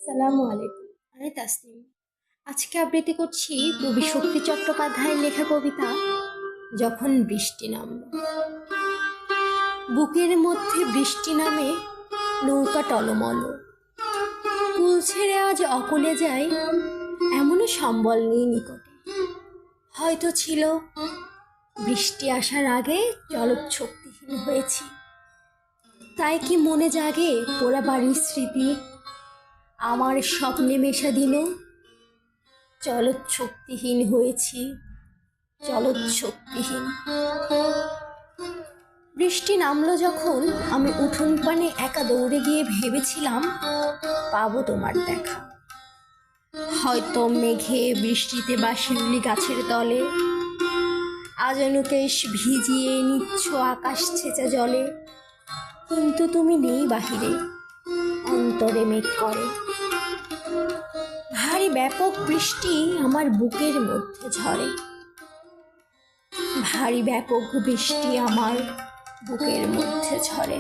সালামু আলাইকুম। আমি তাসনিম। আজকে আবৃত্তি করছি কবি শক্তি চট্টোপাধ্যায়ের লেখা কবিতা যখন বৃষ্টি নামল। বুকের মধ্যে বৃষ্টি নামে, নৌকা টলমল, কুল ছেড়ে আজ অকলে যায়, এমনও সম্বল নেই নিকটে। হয়তো ছিল বৃষ্টি আসার আগে চলক শক্তিহীন হয়েছি, তাই কি মনে জাগে পোড়া বাড়ির স্মৃতি, আমার স্বপ্নে মেশা দিল। চলত শক্তিহীন হয়েছি, চলত শক্তিহীন। বৃষ্টি নামলো যখন, আমি উঠোন পানে একা দৌড়ে গিয়ে ভেবেছিলাম পাবো তোমার দেখা। হয়তো মেঘে বৃষ্টিতে বা শিউলি গাছের তলে আজানুকেশ ভিজিয়ে নিচ্ছ আকাশ ছেঁচা জলে, কিন্তু তুমি নেই বাহিরে, অন্তরে মেঘ করে। ভারী ব্যাপক বৃষ্টি আমার বুকের মধ্যে ঝরে, ভারী ব্যাপক বৃষ্টি আমার বুকের মধ্যে ঝরে।